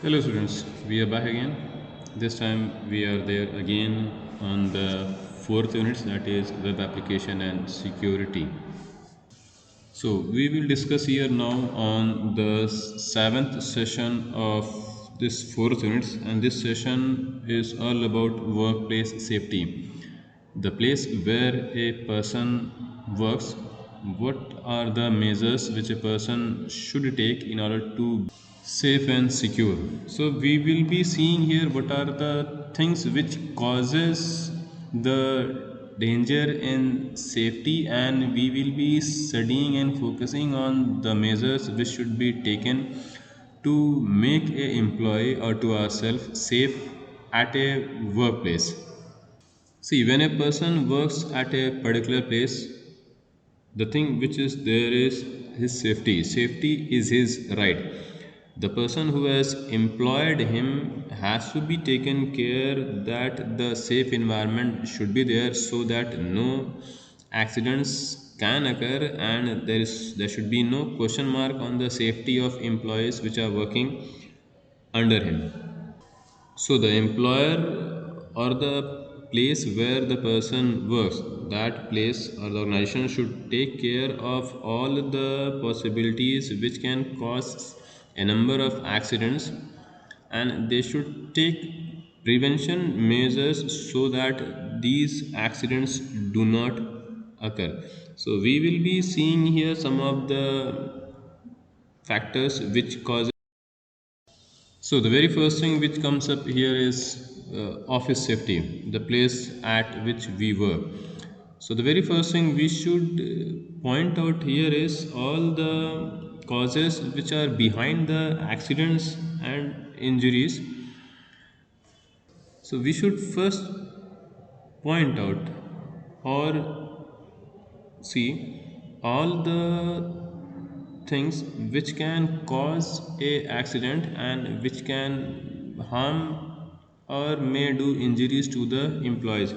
Hello students, we are back again. This time we are there again on the fourth unit, that is web application and security. So we will discuss here now on the seventh session of this fourth unit, and this session is all about workplace safety. The place where a person works, what are the measures which a person should take in order to safe and secure. So we will be seeing here what are the things which causes the danger in safety, and we will be studying and focusing on the measures which should be taken to make a employee or to ourselves safe at a workplace. See, when a person works at a particular place, the thing which is there is his safety. Safety is his right. The person who has employed him has to be taken care that the safe environment should be there, so that no accidents can occur, and there should be no question mark on the safety of employees which are working under him. So the employer or the place where the person works, that place or the organization should take care of all the possibilities which can cause a number of accidents, and they should take prevention measures so that these accidents do not occur. So we will be seeing here some of the factors which cause. So the very first thing which comes up here is office safety, the place at which we work. So the very first thing we should point out here is all the causes which are behind the accidents and injuries. So we should first point out or see all the things which can cause a accident and which can harm or may do injuries to the employees.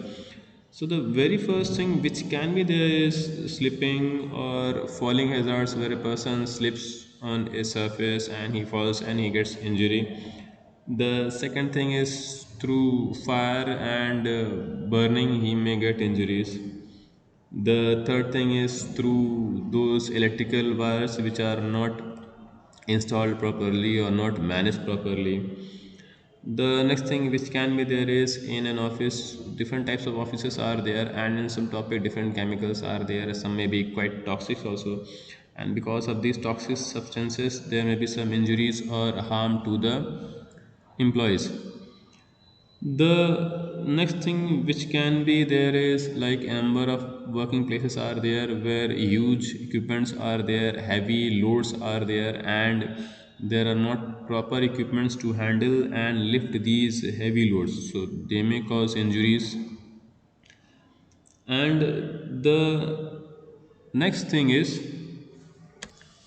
So the very first thing which can be there is slipping or falling hazards, where a person slips on a surface and he falls and he gets injury. The second thing is through fire and burning he may get injuries. The third thing is through those electrical wires which are not installed properly or not managed properly. The next thing which can be there is in an office, different types of offices are there, and in some topic, different chemicals are there. Some may be quite toxic also, and because of these toxic substances, there may be some injuries or harm to the employees. The next thing which can be there is like a number of working places are there where huge equipments are there, heavy loads are there, and there are not proper equipments to handle and lift these heavy loads. So they may cause injuries. And the next thing is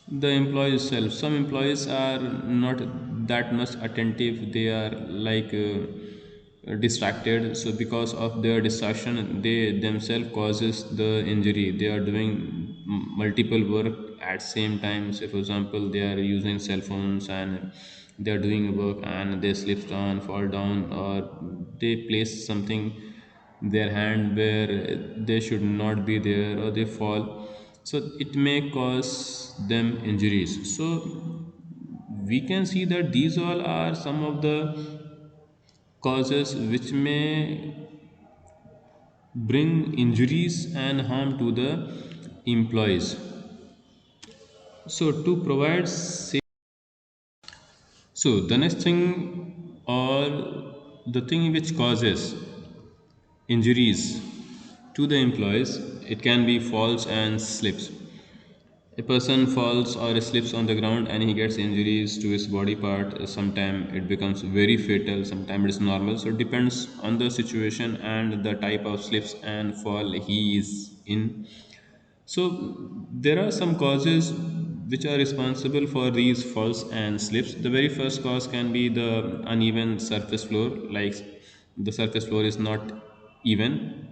the employees self. Some employees are not that much attentive, they are like distracted, so because of their distraction they themselves causes the injury. They are doing multiple work at same time. Say for example, they are using cell phones and they are doing work and they slip down, fall down, or they place something their hand where they should not be there, or they fall, so it may cause them injuries. So we can see that these all are some of the causes which may bring injuries and harm to the employees. So to provide so the next thing, or the thing which causes injuries to the employees, it can be falls and slips. A person falls or slips on the ground and he gets injuries to his body part. Sometimes it becomes very fatal, sometimes it's normal. So it depends on the situation and the type of slips and fall he is in. So there are some causes which are responsible for these falls and slips. The very first cause can be the uneven surface floor, like the surface floor is not even.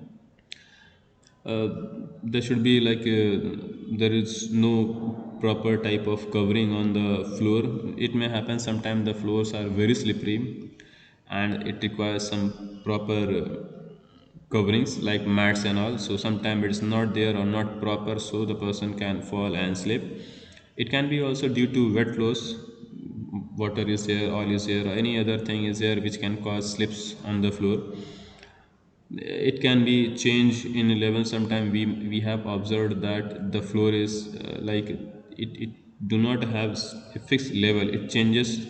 There should be like there is no proper type of covering on the floor. It may happen sometimes the floors are very slippery and it requires some proper coverings like mats and all. So sometimes it's not there or not proper, so the person can fall and slip. It can be also due to wet floors, water is there, oil is there, or any other thing is there which can cause slips on the floor. It can be change in level. Sometimes we have observed that the floor is it do not have a fixed level, it changes,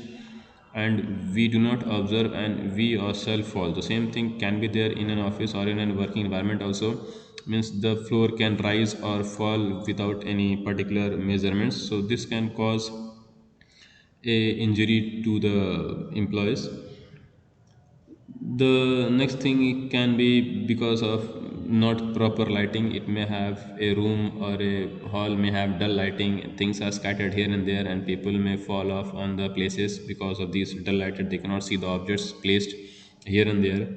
and we do not observe and we ourselves fall. The same thing can be there in an office or in a working environment also. Means the floor can rise or fall without any particular measurements, so this can cause a injury to the employees. The next thing it can be because of not proper lighting. It may have a room or a hall may have dull lighting, things are scattered here and there, and people may fall off on the places because of these dull lighted, they cannot see the objects placed here and there.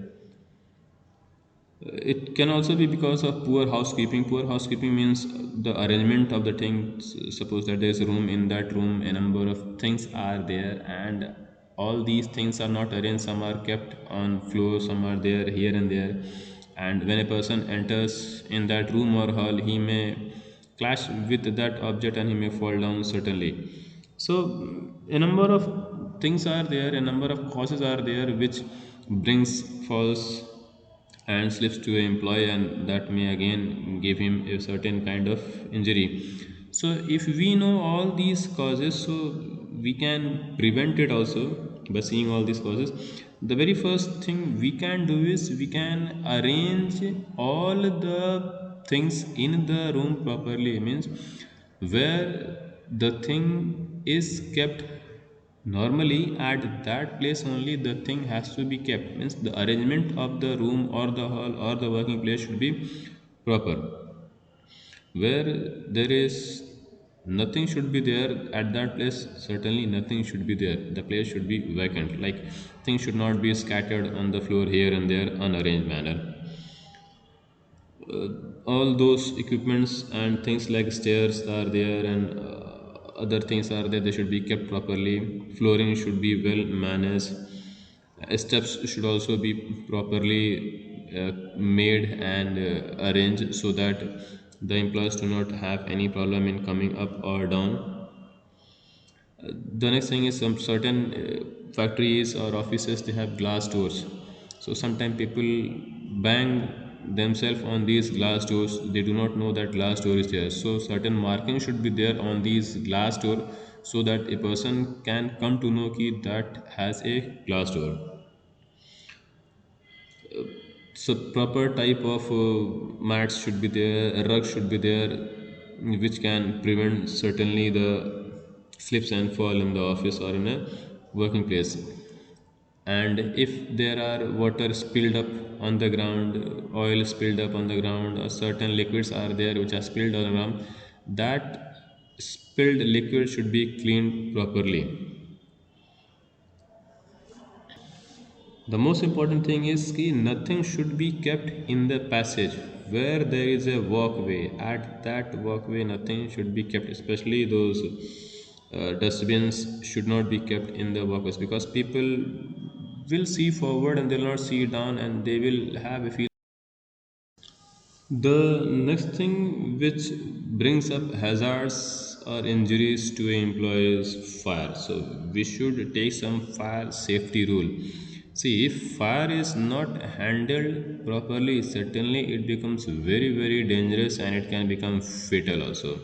It can also be because of poor housekeeping. Poor housekeeping means the arrangement of the things. Suppose that there is a room, in that room a number of things are there and all these things are not arranged. Some are kept on floor, some are there here and there, and when a person enters in that room or hall, he may clash with that object and he may fall down certainly. So a number of things are there, a number of causes are there which brings falls and slips to an employee, and that may again give him a certain kind of injury. So if we know all these causes, so we can prevent it also by seeing all these causes. The very first thing we can do is we can arrange all the things in the room properly. Means where the thing is kept normally, at that place only the thing has to be kept. Means the arrangement of the room or the hall or the working place should be proper. Where there is nothing should be there at that place, certainly nothing should be there. The place should be vacant. Like things should not be scattered on the floor here and there unarranged manner. All those equipments and things like stairs are there, and other things are there, they should be kept properly. Flooring should be well managed. Steps should also be properly made and arranged so that the employees do not have any problem in coming up or down. The next thing is some certain factories or offices, they have glass doors. So sometimes people bang themselves on these glass doors, they do not know that glass door is there. So certain marking should be there on these glass door so that a person can come to know ki that has a glass door. So proper type of mats should be there, a rug should be there, which can prevent certainly the slips and fall in the office or in a working place. And if there are water spilled up on the ground, oil spilled up on the ground, or certain liquids are there which are spilled on the ground, that spilled liquid should be cleaned properly. The most important thing is that nothing should be kept in the passage where there is a walkway. At that walkway, nothing should be kept, especially those dustbins should not be kept in the walkways, because people will see forward and they will not see down and they will have a feel. The next thing which brings up hazards or injuries to employees, fire. So we should take some fire safety rule. See, if fire is not handled properly, certainly it becomes very dangerous and it can become fatal also.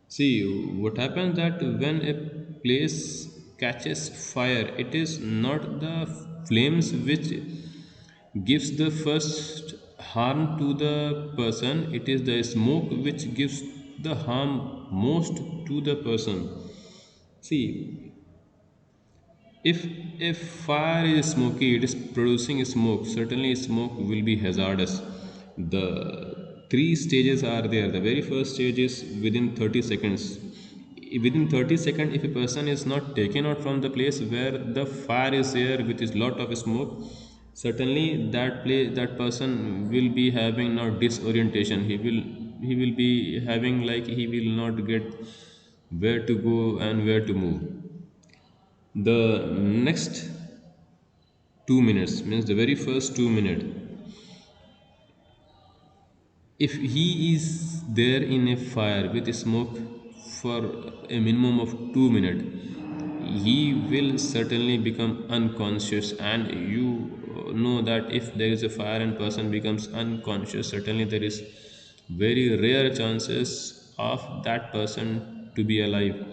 See, what happens that when a place catches fire, it is not the flames which gives the first harm to the person, it is the smoke which gives the harm most to the person. See, if fire is smoky, it is producing smoke, certainly smoke will be hazardous. The three stages are there. The very first stage is within 30 seconds. Within 30 seconds, if a person is not taken out from the place where the fire is there with is lot of smoke, certainly that person will be having now disorientation. He will be having like he will not get where to go and where to move. The next 2 minutes, means the very first 2 minutes, if he is there in a fire with smoke for a minimum of 2 minutes, he will certainly become unconscious. And you know that if there is a fire and person becomes unconscious, certainly there is very rare chances of that person to be alive.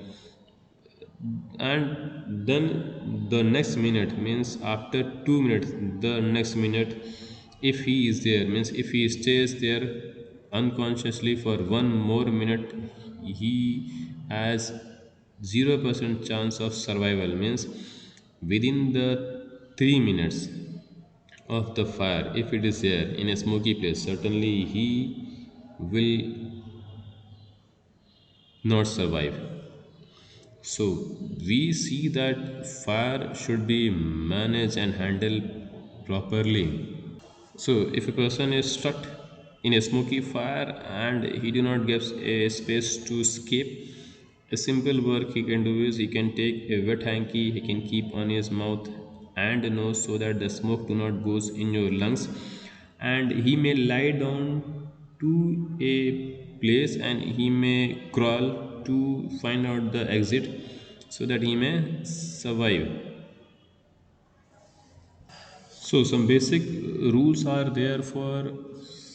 And then the next minute, means after 2 minutes, the next minute, if he is there, means if he stays there unconsciously for 1 more minute, he has 0% chance of survival. Means within the 3 minutes of the fire, if it is there in a smoky place, certainly he will not survive. So we see that fire should be managed and handled properly. So if a person is stuck in a smoky fire and he do not get a space to escape, a simple work he can do is he can take a wet hanky, he can keep on his mouth and nose so that the smoke do not goes in your lungs, and he may lie down to a place and he may crawl to find out the exit so that he may survive. So some basic rules are there for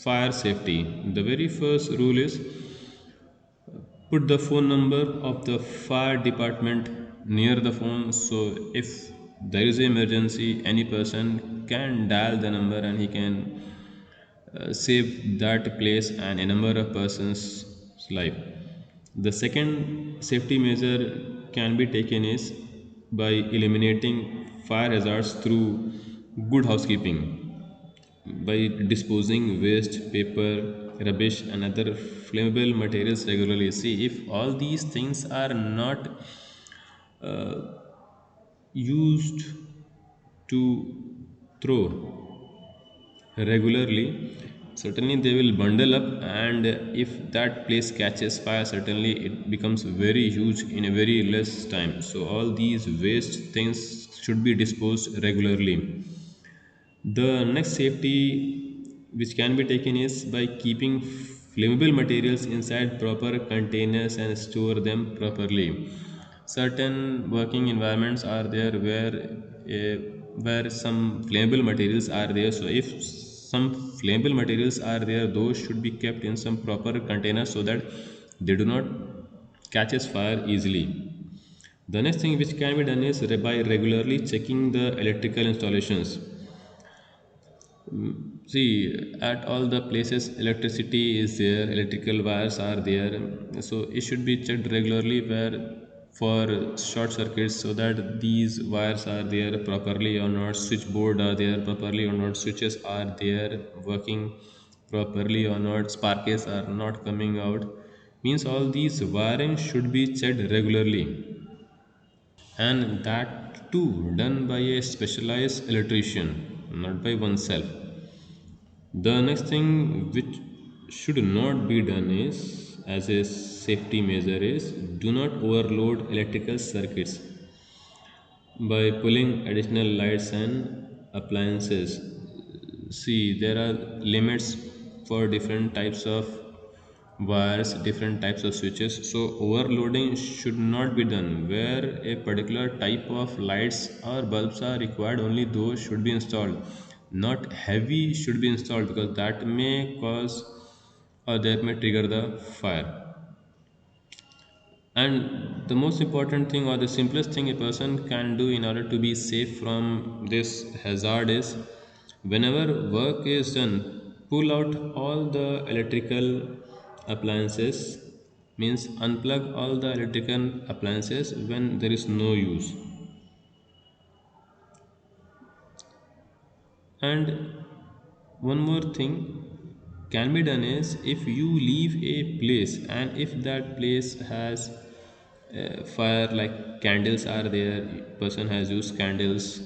fire safety. The very first rule is put the phone number of the fire department near the phone, so if there is an emergency, any person can dial the number and he can save that place and a number of persons life. The second safety measure can be taken is by eliminating fire hazards through good housekeeping, by disposing waste, paper, rubbish, and other flammable materials regularly. See, if all these things are not used to throw regularly, certainly they will bundle up, and if that place catches fire, certainly it becomes very huge in a very less time. So all these waste things should be disposed regularly. The next safety which can be taken is by keeping flammable materials inside proper containers and store them properly. Certain working environments are there uh, where some flammable materials are there. So if some flammable materials are there, those should be kept in some proper containers so that they do not catches fire easily. The next thing which can be done is by regularly checking the electrical installations. See, at all the places electricity is there, electrical wires are there, so it should be checked regularly where for short circuits, so that these wires are there properly or not, switchboard are there properly or not, switches are there working properly or not, sparks are not coming out. Means all these wiring should be checked regularly, and that too done by a specialized electrician, not by oneself. The next thing which should not be done is, as a safety measure, is do not overload electrical circuits by pulling additional lights and appliances. See, there are limits for different types of wires, different types of switches. So overloading should not be done. Where a particular type of lights or bulbs are required, only those should be installed. Not heavy should be installed, because that may cause or that may trigger the fire. And the most important thing, or the simplest thing a person can do in order to be safe from this hazard is, whenever work is done, pull out all the electrical appliances, means unplug all the electrical appliances when there is no use. And one more thing can be done is, if you leave a place and if that place has fire, like candles are there, person has used candles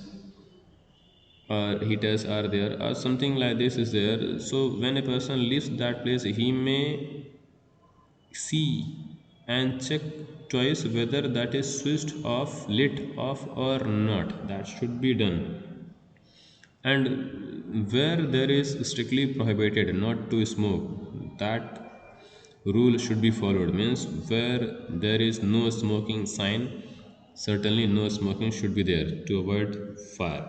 or heaters are there or something like this is there, so when a person leaves that place, he may see and check twice whether that is switched off, lit off or not. That should be done. And where there is strictly prohibited not to smoke, that rule should be followed. Means where there is no smoking sign, certainly no smoking should be there to avoid fire.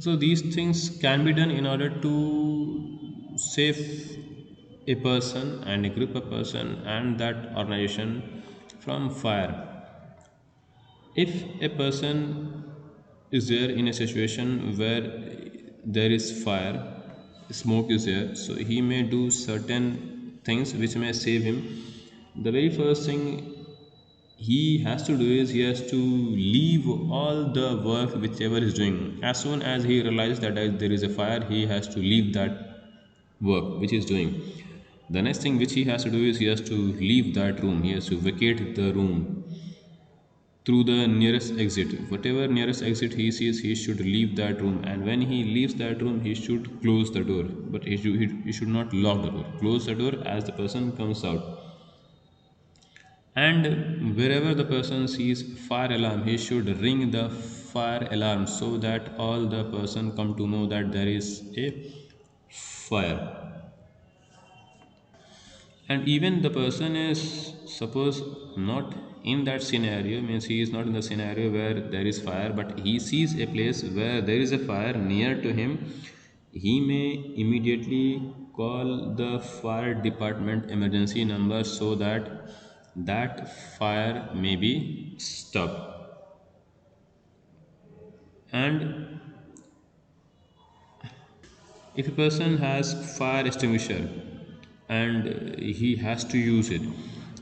So these things can be done in order to save a person and a group of person and that organization from fire. If a person is there in a situation where there is fire, smoke is there, so he may do certain things which may save him. The very first thing he has to do is he has to leave all the work whichever he's doing. As soon as he realizes that there is a fire, he has to leave that work which he's doing. The next thing which he has to do is he has to leave that room, he has to vacate the room through the nearest exit. Whatever nearest exit he sees, he should leave that room. And when he leaves that room, he should close the door. But he should not lock the door. Close the door as the person comes out. And wherever the person sees fire alarm, he should ring the fire alarm so that all the person come to know that there is a fire. And even the person is suppose not in that scenario, means he is not in the scenario where there is fire, but he sees a place where there is a fire near to him, he may immediately call the fire department emergency number so that that fire may be stopped. And if a person has fire extinguisher and he has to use it,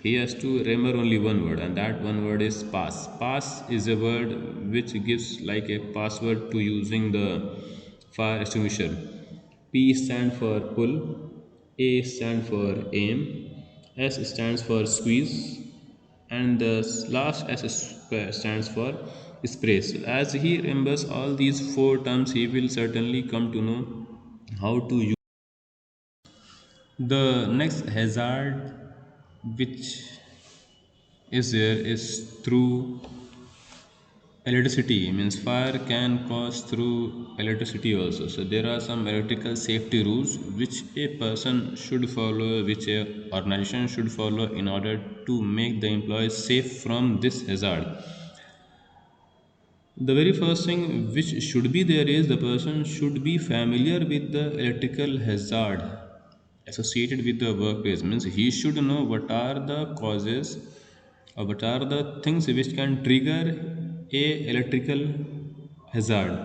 he has to remember only one word, and that one word is pass. Pass is a word which gives like a password to using the fire extinguisher. P stands for pull, A stands for aim, S stands for squeeze, and the last S stands for spray. So as he remembers all these four terms, he will certainly come to know how to use. The next hazard which is there is through electricity. Means fire can cause through electricity also. So there are some electrical safety rules which a person should follow, which a organization should follow in order to make the employees safe from this hazard. The very first thing which should be there is the person should be familiar with the electrical hazard associated with the workplace. Means he should know what are the causes or what are the things which can trigger a electrical hazard.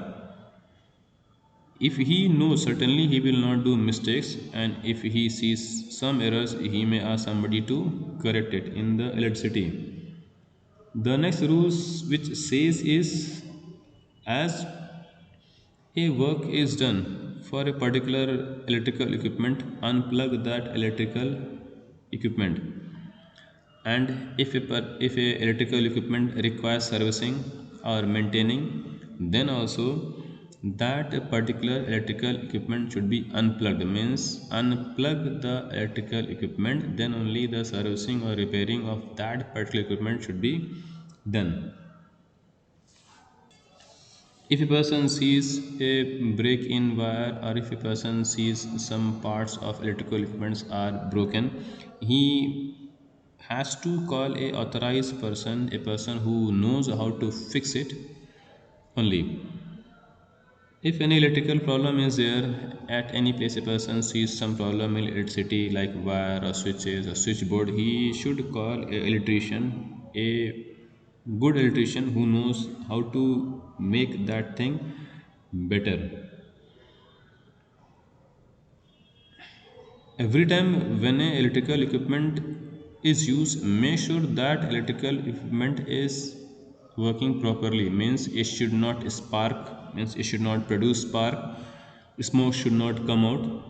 If he knows, certainly he will not do mistakes, and if he sees some errors, he may ask somebody to correct it in the electricity. The next rules which says is, as a work is done for a particular electrical equipment, unplug that electrical equipment. And if a electrical equipment requires servicing or maintaining, then also that particular electrical equipment should be unplugged. Means unplug the electrical equipment, then only the servicing or repairing of that particular equipment should be done. If a person sees a break in wire, or if a person sees some parts of electrical equipments are broken, he has to call a authorized person, a person who knows how to fix it only. If any electrical problem is there at any place, a person sees some problem in electricity like wire or switches or switchboard, he should call a electrician, a good electrician who knows how to make that thing better. Every time when a electrical equipment is used, make sure that electrical equipment is working properly. Means it should not spark, means it should not produce spark, smoke should not come out,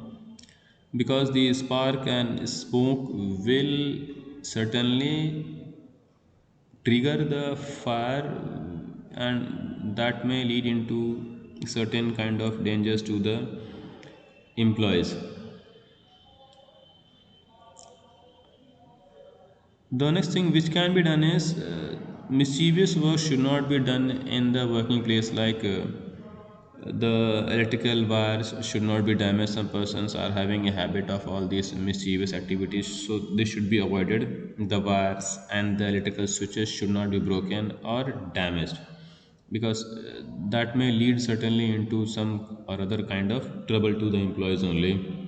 because the spark and smoke will certainly trigger the fire, and that may lead into certain kind of dangers to the employees. The next thing which can be done is mischievous work should not be done in the working place, like the electrical wires should not be damaged. Some persons are having a habit of all these mischievous activities, so this should be avoided. The wires and the electrical switches should not be broken or damaged, because that may lead certainly into some or other kind of trouble to the employees only.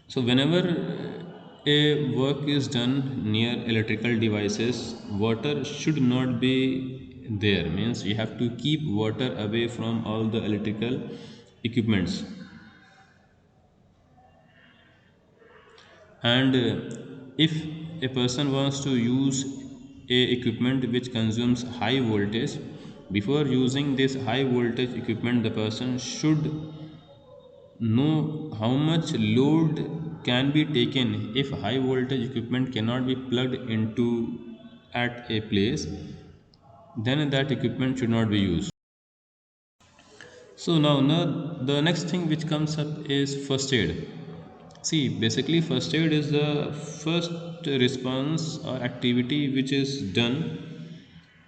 So whenever a work is done near electrical devices, water should not be there. Means you have to keep water away from all the electrical equipments. And if a person wants to use a equipment which consumes high voltage, before using this high voltage equipment, the person should know how much load can be taken. If high voltage equipment cannot be plugged into at a place, then that equipment should not be used. So now the next thing which comes up is first aid. See, basically first aid is the first response or activity which is done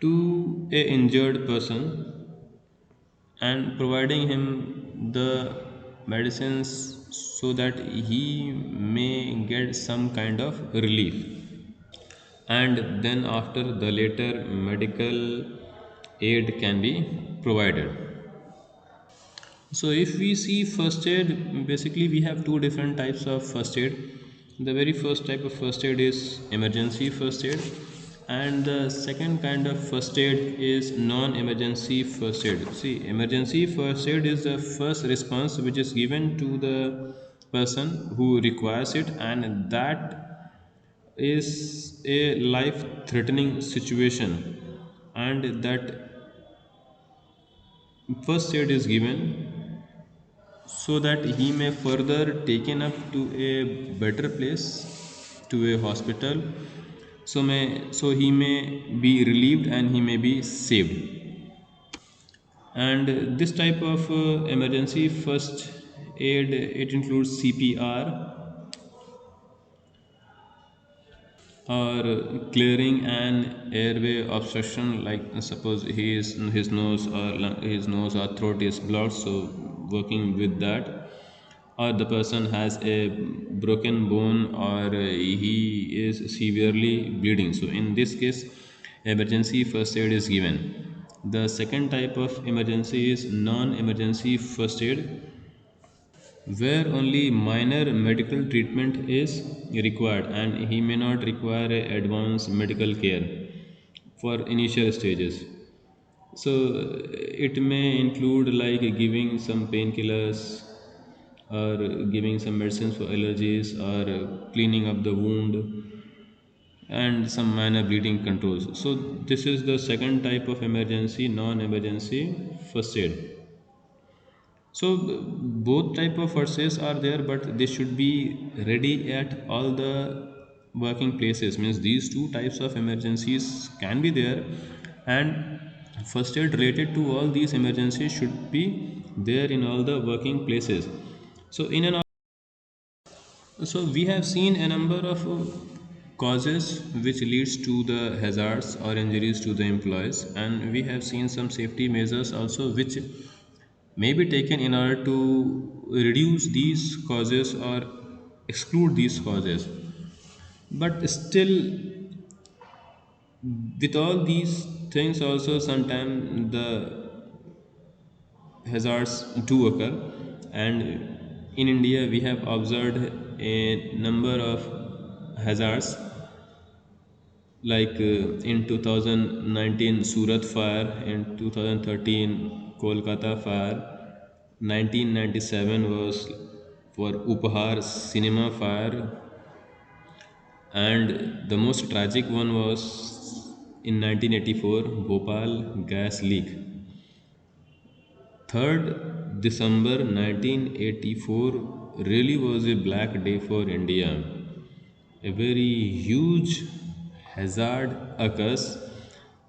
to a injured person and providing him the medicines so that he may get some kind of relief, and then after the later medical aid can be provided. So if we see first aid, basically we have two different types of first aid. The very first type of first aid is emergency first aid, and the second kind of first aid is non-emergency first aid. See, emergency first aid is the first response which is given to the person who requires it, and that is a life threatening situation, and that first aid is given so that he may further taken up to a better place, to a hospital, so he may be relieved and he may be saved. And this type of emergency first aid, it includes CPR, or clearing an airway obstruction, like suppose his nose or his nose or throat is blocked, so working with that. Or the person has a broken bone, or he is severely bleeding, so in this case emergency first aid is given. The second type of emergency is non emergency first aid, where only minor medical treatment is required and he may not require advanced medical care for initial stages. So it may include like giving some painkillers, or giving some medicines for allergies, or cleaning up the wound, and some minor bleeding controls. So this is the second type of emergency, non emergency first aid. So both type of horses are there, but they should be ready at all the working places. Means these two types of emergencies can be there, and first aid related to all these emergencies should be there in all the working places. So in an so we have seen a number of causes which leads to the hazards or injuries to the employees, and we have seen some safety measures also which may be taken in order to reduce these causes or exclude these causes. But still, with all these things, also sometimes the hazards do occur, and in India we have observed a number of hazards, like in 2019 Surat fire, in 2013 Kolkata fire, 1997 was for Upahar cinema fire, and the most tragic one was in 1984 Bhopal gas leak. 3rd December 1984 really was a black day for India. A very huge hazard occurs,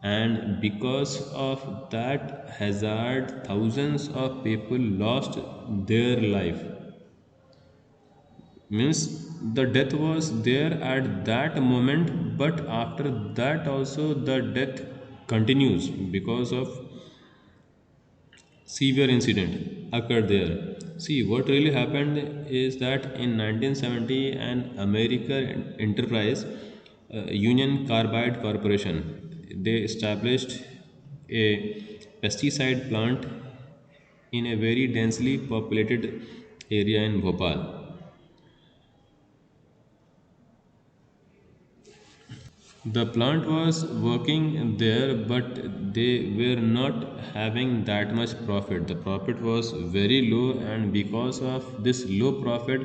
and because of that hazard, thousands of people lost their life. means the death was there at that moment, but after that also the death continues because of severe incident occurred there. See, what really happened is that in 1970, an American enterprise, Union Carbide Corporation, they established a pesticide plant in a very densely populated area in Bhopal. The plant was working there, but they were not having that much profit. The profit was very low, and because of this low profit,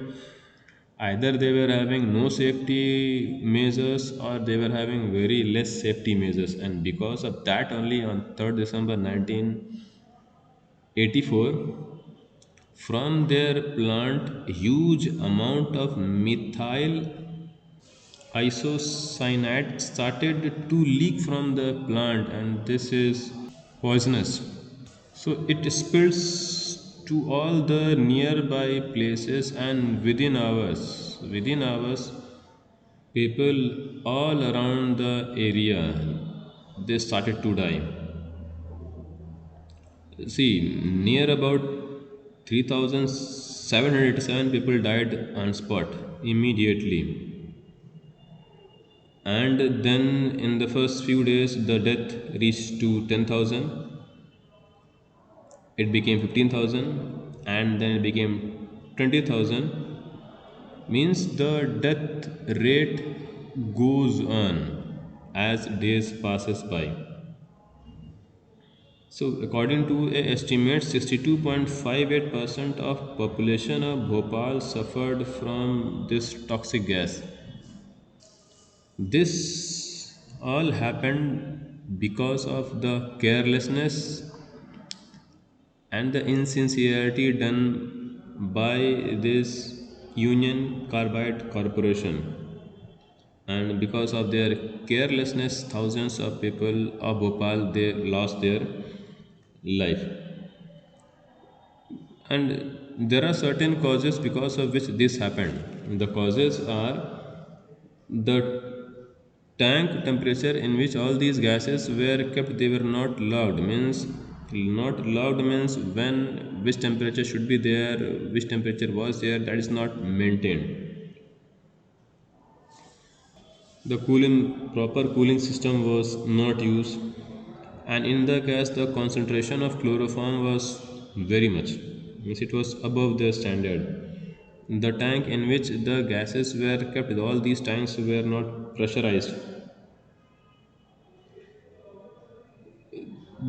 either they were having no safety measures or they were having very less safety measures. And because of that, only on 3rd December 1984, from their plant, huge amount of methyl isocyanate started to leak from the plant, and this is poisonous. So it spills to all the nearby places, and within hours, people all around the area, they started to die. See, near about 3,787 people died on spot immediately. And then in the first few days, the death reached to 10,000, it became 15,000, and then it became 20,000. Means the death rate goes on as days passes by. So according to a estimate, 62.58% of population of Bhopal suffered from this toxic gas. This all happened because of the carelessness and the insincerity done by this Union Carbide Corporation. And because of their carelessness, thousands of people of Bhopal, they lost their life. And there are certain causes because of which this happened. The causes are the tank temperature in which all these gases were kept, they were not logged. Means not logged means when which temperature should be there, which temperature was there, that is not maintained. The cooling proper cooling system was not used, and in the gas the concentration of chloroform was very much, means it was above the standard. The tank in which the gases were kept, all these tanks were not pressurized.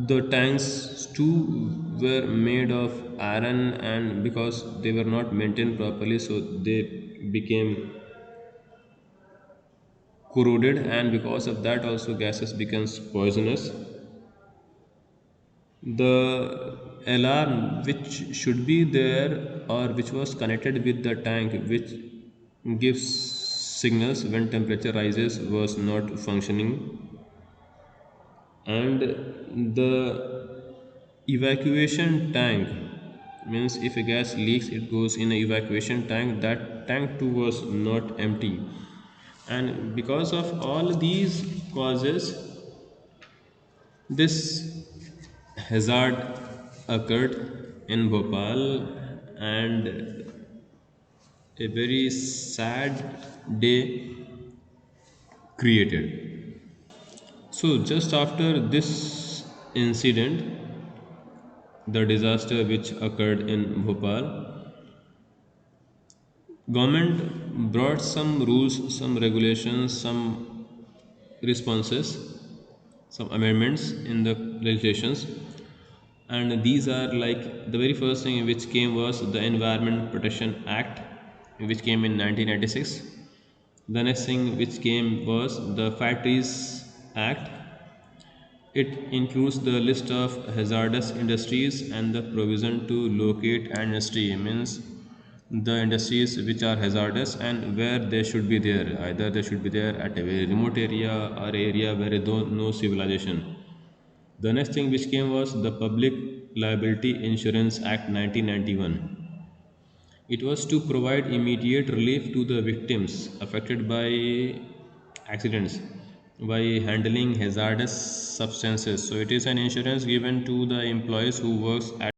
The tanks too were made of iron, and because they were not maintained properly, so they became corroded, and because of that also gases becomes poisonous. The alarm which should be there or which was connected with the tank, which gives signals when temperature rises, was not functioning. And the evacuation tank, means if a gas leaks, it goes in a evacuation tank, that tank too was not empty. And because of all these causes, this hazard occurred in Bhopal, and a very sad day created. So just after this incident, the disaster which occurred in Bhopal, government brought some rules, some regulations, some responses, some amendments in the legislations. And these are like, the very first thing which came was the Environment Protection Act, which came in 1996. The next thing which came was the Factories Act. It includes the list of hazardous industries and the provision to locate an industry, means the industries which are hazardous and where they should be there. Either they should be there at a very remote area or area where there is no civilization. The next thing which came was the Public Liability Insurance Act 1991. It was to provide immediate relief to the victims affected by accidents by handling hazardous substances. So it is an insurance given to the employees who works at